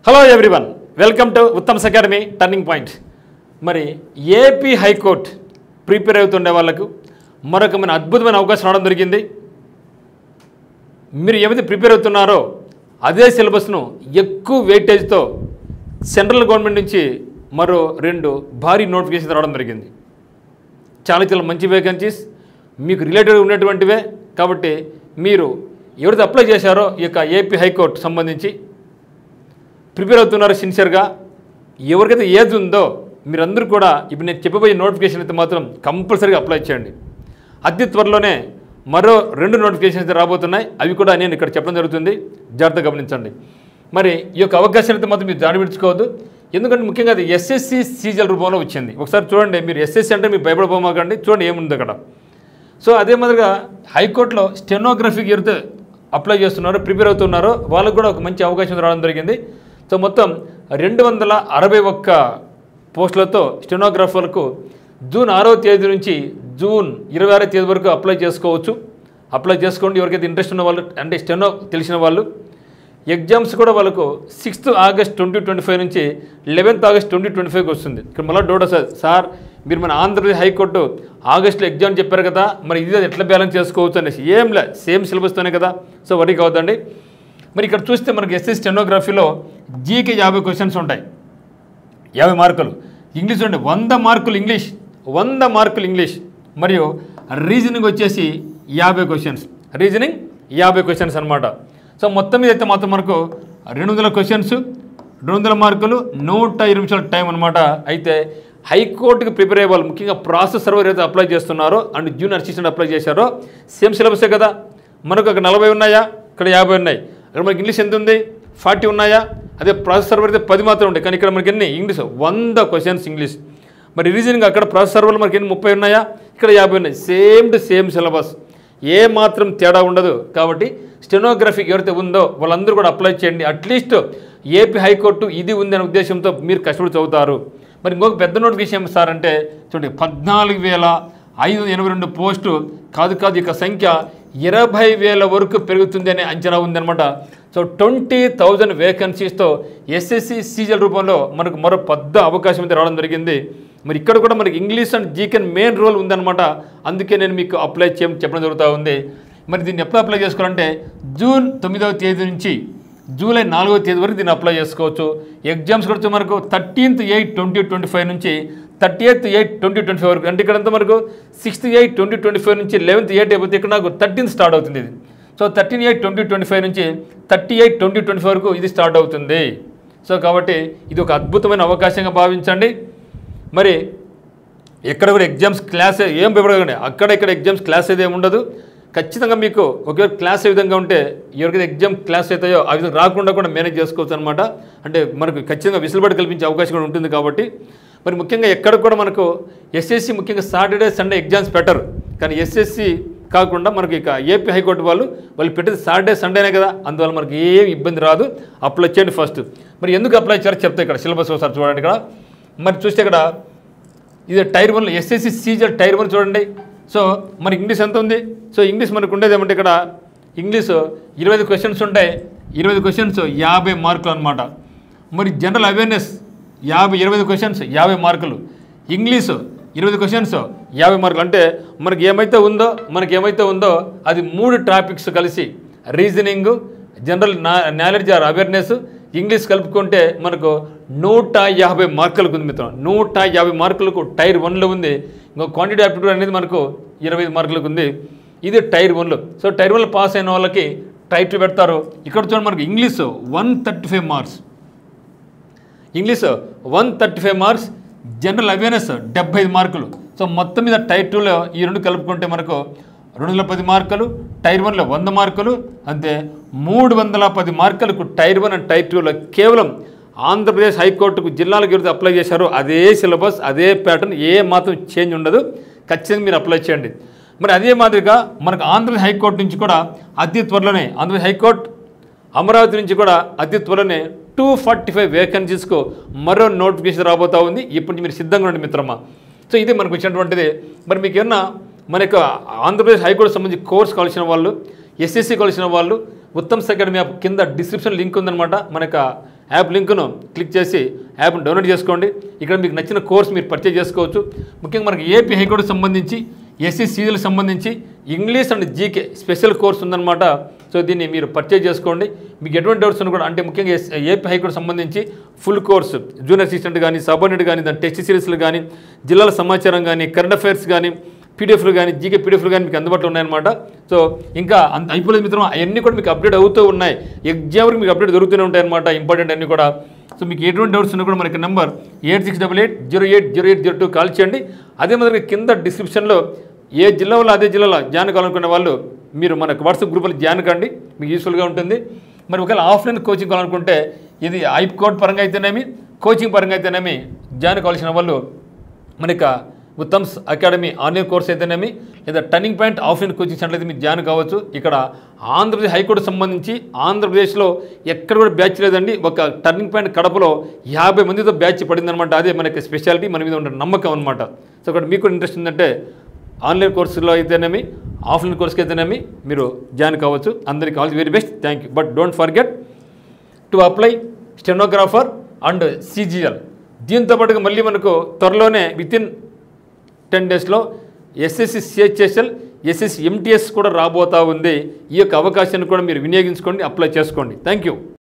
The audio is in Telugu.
Hello everyone, welcome to Uttam's academy turning point. మరి ఏపీ హైకోర్టు ప్రిపేర్ అవుతుండే వాళ్ళకు మరొకమైన అద్భుతమైన అవకాశం రావడం జరిగింది. మీరు ఏమైతే ప్రిపేర్ అవుతున్నారో అదే సిలబస్ను ఎక్కువ వెయిటేజ్తో సెంట్రల్ గవర్నమెంట్ నుంచి మరో 2 భారీ నోటిఫికేషన్ రావడం జరిగింది. చాలా మంచి వేకెన్సీస్ మీకు రిలేటెడ్ ఉన్నటువంటివే. కాబట్టి మీరు ఎవరైతే అప్లై చేశారో ఈ యొక్క ఏపీ హైకోర్టు సంబంధించి ప్రిపేర్ అవుతున్నారు సిన్సియర్గా, ఎవరికైతే ఏజ్ ఉందో మీరందరూ కూడా ఇప్పుడు నేను చెప్పబోయే నోటిఫికేషన్ అయితే మాత్రం కంపల్సరీగా అప్లై చేయండి. అతి త్వరలోనే మరో 2 నోటిఫికేషన్స్ అయితే రాబోతున్నాయి. అవి కూడా నేను ఇక్కడ చెప్పడం జరుగుతుంది, జాగ్రత్తగా గమనించండి. మరి ఈ యొక్క అవకాశం అయితే మాత్రం మీరు జాడవిడ్చుకోవద్దు. ఎందుకంటే ముఖ్యంగా అది ఎస్ఎస్సి సీజల్ రూపంలో వచ్చింది. ఒకసారి చూడండి, మీరు ఎస్ఎస్సి అంటే మీరు భయపడిపోమాకండి, చూడండి ఏముంది అక్కడ. సో అదే మాదిరిగా హైకోర్టులో స్టెనోగ్రఫీకి ఎవరైతే అప్లై చేస్తున్నారో ప్రిపేర్ అవుతున్నారో వాళ్ళకు కూడా ఒక మంచి అవకాశం రావడం జరిగింది. సో మొత్తం 261 పోస్టులతో స్టెనోగ్రాఫర్లకు జూన్ 6వ తేదీ నుంచి జూన్ 26వ తేదీ వరకు అప్లై చేసుకోవచ్చు. అప్లై చేసుకోండి ఎవరికైతే ఇంట్రెస్ట్ ఉన్న వాళ్ళు, అంటే స్టెనో తెలిసిన వాళ్ళు. ఎగ్జామ్స్ కూడా వాళ్ళకు 6th ఆగస్ట్ 2025 నుంచి 11th ఆగస్ట్ 2025కి వస్తుంది. ఇక్కడ మళ్ళీ డౌట్ వస్తుంది, సార్ మీరు మన ఆంధ్రప్రదేశ్ హైకోర్టు ఆగస్టులో ఎగ్జామ్ చెప్పారు కదా, మరి ఇది ఎట్లా బ్యాలెన్స్ చేసుకోవచ్చు అనేసి. ఏం లే, సేమ్ సిలబస్తోనే కదా, సో వరీ కావద్దండి. మరి ఇక్కడ చూస్తే మనకి ఎస్ఎస్సి స్టెనోగ్రఫీలో జీకే 50 క్వశ్చన్స్ ఉంటాయి, 50 మార్కులు. ఇంగ్లీష్ ఉండే 100 మార్కులు ఇంగ్లీష్, 100 మార్కులు ఇంగ్లీష్. మరియు రీజనింగ్ వచ్చేసి 50 క్వశ్చన్స్, రీజనింగ్ 50 క్వశ్చన్స్ అనమాట. సో మొత్తం మీద అయితే మాత్రం మనకు 200 క్వశ్చన్స్, 200 మార్కులు, 120 నిమిషాల టైం అనమాట. అయితే హైకోర్టుకి ప్రిపేర్ అయ్యే వాళ్ళు, ముఖ్యంగా ప్రాసెస్ సర్వర్ అయితే అప్లై చేస్తున్నారో అండ్ జూనియర్ అసిస్టెంట్ అప్లై చేశారో సేమ్ సిలబసే కదా. మనకు అక్కడ 40 ఉన్నాయా, ఇక్కడ 50 ఉన్నాయి. అక్కడ మనకి ఇంగ్లీష్ ఎంత ఉంది, 40 ఉన్నాయా. అదే ప్రాసెస్ సర్వర్ అయితే 10 మాత్రం ఉంటాయి, కానీ ఇక్కడ మనకి ఎన్ని ఇంగ్లీష్ 100 క్వశ్చన్స్ ఇంగ్లీష్. మరి రీజనింగ్ అక్కడ ప్రాసెస్ సర్వర్లో మనకి ఎన్ని 30 ఉన్నాయా, ఇక్కడ 50 ఉన్నాయి. సేమ్ టు సేమ్ సిలబస్, ఏ మాత్రం తేడా ఉండదు. కాబట్టి స్టెనోగ్రఫీకి ఎవరైతే ఉందో వాళ్ళందరూ కూడా అప్లై చేయండి. అట్లీస్ట్ ఏపీ హైకోర్టు ఇది ఉంది అనే ఉద్దేశంతో మీరు కష్టపడి చదువుతారు. మరి ఇంకొక పెద్ద నోటిఫికేషన్ ఏం సార్ అంటే చూడండి, 14,582 పోస్టు కాదు, ఇక సంఖ్య 20,000 వరకు పెరుగుతుంది అనే అంచనా ఉందన్నమాట. సో 20,000 వేకెన్సీస్తో ఎస్ఎస్సి సీజల్ రూపంలో మనకు మరో పెద్ద అవకాశం అయితే రావడం జరిగింది. మరి ఇక్కడ కూడా మనకి English and GK main role ఉందన్నమాట. అందుకే నేను మీకు అప్లై చెప్పడం జరుగుతూ ఉంది. మరి దీన్ని ఎప్పుడు అప్లై చేసుకోవాలంటే జూన్ 9వ తేదీ నుంచి జూలై 4వ తేదీ వరకు దీన్ని అప్లై చేసుకోవచ్చు. ఎగ్జామ్స్ కూడా మనకు 13th 8 2025 నుంచి 30th 8 2025 వరకు. అంటే ఇక్కడంతా మనకు 6th 8 2025 నుంచి 11th 8 అయిపోతే ఇక్కడ నాకు 13th స్టార్ట్ అవుతుంది ఇది. సో 13 8 2025 నుంచి 38 2025 వరకు ఇది స్టార్ట్ అవుతుంది. సో కాబట్టి ఇది ఒక అద్భుతమైన అవకాశంగా భావించండి. మరి ఎక్కడ కూడా ఎగ్జామ్స్ క్లాస్ ఏం భయపడకండి, అక్కడ ఇక్కడ ఎగ్జామ్స్ క్లాస్ అయితే ఉండదు. ఖచ్చితంగా మీకు ఒకవేళ క్లాస్ ఏ విధంగా ఉంటే ఎవరికైతే ఎగ్జామ్ క్లాస్ అవుతాయో ఆ విధంగా రాకుండా కూడా మేనేజ్ చేసుకోవచ్చు అనమాట. అంటే మనకు ఖచ్చితంగా విసులుబాటు కల్పించే అవకాశం కూడా ఉంటుంది. కాబట్టి మరి ముఖ్యంగా ఎక్కడ కూడా మనకు ఎస్ఎస్సి ముఖ్యంగా సాటర్డే సండే ఎగ్జామ్స్ పెట్టరు, కానీ ఎస్ఎస్సి కాకుండా మనకి ఇక ఏపీ హైకోర్టు వాళ్ళు పెట్టేది సాటర్డే సండేనే కదా, అందువల్ల మనకి ఏం ఇబ్బంది రాదు. అప్లై చేయండి ఫస్ట్. మరి ఎందుకు అప్లై చేయాలో చెప్తే ఇక్కడ సిలబస్ ఒకసారి చూడండి. ఇక్కడ మరి చూస్తే ఇక్కడ ఇది టైర్ 1 ఎస్ఎస్సి సీజల్ టైర్ 1 చూడండి. సో మరి ఇంగ్లీష్ ఎంత ఉంది, సో ఇంగ్లీష్ మనకు ఉండేది ఏమంటే ఇక్కడ ఇంగ్లీష్ 25 క్వశ్చన్స్ ఉంటాయి, 25 క్వశ్చన్స్ 50 మార్కులు అనమాట. మరి జనరల్ అవేర్నెస్ 25 క్వశ్చన్స్ 50 మార్కులు, ఇంగ్లీషు 20 క్వశ్చన్స్ 50 మార్కులు. అంటే మనకి ఏమైతే ఉందో అది 3 టాపిక్స్ కలిసి reasoning, general knowledge or awareness, English కలుపుకుంటే మనకు 150 మార్కులకు ఉంది మిత్రం. 150 మార్కులకు టైర్ 1లో ఉంది. ఇంకో క్వాంటిటీ ఆప్టిట్యూడ్ అనేది మనకు 25 మార్కులకు ఉంది. ఇది టైర్ 1లో. సో టైర్ 1లో పాస్ అయిన వాళ్ళకి టైర్ 2 పెడతారు. ఇక్కడ చూడండి మనకు English 135 marks, English 135 marks, general awareness 75 మార్కులు. సో మొత్తం మీద టైర్ 2లో ఈ 2 కలుపుకుంటే మనకు 210 మార్కులు, టైర్ 1లో 100 మార్కులు, అంతే 310 మార్కులకు టైర్ 1 అండ్ టైర్ 2లో. కేవలం ఆంధ్రప్రదేశ్ హైకోర్టుకు జిల్లాలకు ఎవరైతే అప్లై చేశారో అదే సిలబస్, అదే ప్యాటర్న్, ఏ మాత్రం చేంజ్ ఉండదు. ఖచ్చితంగా మీరు అప్లై చేయండి. మరి అదే మాదిరిగా మనకు ఆంధ్రప్రదేశ్ హైకోర్టు నుంచి కూడా అతి త్వరలోనే, ఆంధ్రప్రదేశ్ హైకోర్టు అమరావతి నుంచి కూడా అతి త్వరలోనే 245 వేకెన్సీస్కు మరో నోటిఫికేషన్ రాబోతూ ఉంది. ఇప్పటి నుంచి మీరు సిద్ధంగా ఉండండి మిత్రమా. సో ఇది మనకు వచ్చినటువంటిది. మరి మీకు ఏమన్నా మన యొక్క ఆంధ్రప్రదేశ్ హైకోర్టు సంబంధించి కోర్స్ కావాల్సిన వాళ్ళు, ఎస్ఎస్సి కావాల్సిన వాళ్ళు ఉత్తమ్స్ అకాడమీ యాప్ కింద డిస్క్రిప్షన్ లింక్ ఉందన్నమాట. మన యొక్క యాప్ లింక్ను క్లిక్ చేసి యాప్ను డౌన్లోడ్ చేసుకోండి. ఇక్కడ మీకు నచ్చిన కోర్స్ మీరు పర్చేజ్ చేసుకోవచ్చు. ముఖ్యంగా మనకి ఏపీ హైకోర్టుకు సంబంధించి ఎస్సీసీలకు సంబంధించి English and GK special course ఉందన్నమాట. సో దీన్ని మీరు పర్చేజ్ చేసుకోండి. మీకు ఎటువంటి డౌట్స్ ఉన్నా కూడా, అంటే ముఖ్యంగా ఏపీ హైకోర్టు సంబంధించి ఫుల్ కోర్సు జూనియర్ అసిస్టెంట్ కానీ, సబార్డినేట్ కానీ, దాని టెస్ట్ సిరీస్లు కానీ, జిల్లాల సమాచారం కానీ, కరెంట్ అఫైర్స్ కానీ, పీడిఎఫ్లు కానీ, జీకే పీడిఎఫ్లు కానీ మీకు అందుబాటులో ఉన్నాయన్నమాట. సో ఇంకా అయిపోలేదు మిత్రం, అవన్నీ కూడా మీకు అప్డేట్ అవుతూ ఉన్నాయి. ఎగ్జామ్కి మీకు అప్డేట్ దొరుకుతూనే ఉంటాయన్నమాట, ఇంపార్టెంట్ అన్నీ కూడా. సో మీకు ఎటువంటి డౌట్స్ ఉన్నా కూడా మనకి నెంబర్ 8688080802 కాల్ చేయండి. అదే మాదిరిగా కింద డిస్క్రిప్షన్లో ఏ జిల్లాలో అదే జిల్లాలో జాయిన్ కావాలనుకునే వాళ్ళు మీరు మనకు వాట్సాప్ గ్రూప్లో జాయిన్ కండి, మీకు యూస్ఫుల్గా ఉంటుంది. మరి ఒకవేళ ఆఫ్లైన్ కోచింగ్ కావాలనుకుంటే ఇది ఐప్కోట్ పరంగా అయితేనేమి, కోచింగ్ పరంగా అయితేనేమి జాయిన్ కావాల్సిన వాళ్ళు మనకి ఉత్తమ్స్ అకాడమీ ఆన్లైన్ కోర్స్ అయితేనేమి, లేదా turning point offline coaching centre అయితే మీరు జాయిన్ కావచ్చు. ఇక్కడ ఆంధ్రప్రదేశ్ హైకోర్టు సంబంధించి ఆంధ్రప్రదేశ్లో ఎక్కడ కూడా బ్యాచ్ లేదండి. ఒక టర్నింగ్ పాయింట్ కడపలో 50 మందితో బ్యాచ్ పడిందనమాట. అదే మనకి స్పెషాలిటీ, మన మీద ఉన్న నమ్మకం అనమాట. సో ఇక్కడ మీకు ఇంట్రెస్ట్ ఉందంటే ఆన్లైన్ కోర్సులో అయితేనేమి, ఆఫ్లైన్ కోర్స్కి అయితేనేమి మీరు జాయిన్ కావచ్చు. అందరికీ all the very best, thank you. But don't forget to apply stenographer and CGL. దీంతో పాటుగా మళ్ళీ మనకు త్వరలోనే వితిన్ 10 డేస్లో SSC CHSL, SSC MTS కూడా రాబోతూ ఉంది. ఈ యొక్క అవకాశాన్ని కూడా మీరు వినియోగించుకోండి, అప్లై చేసుకోండి. Thank you.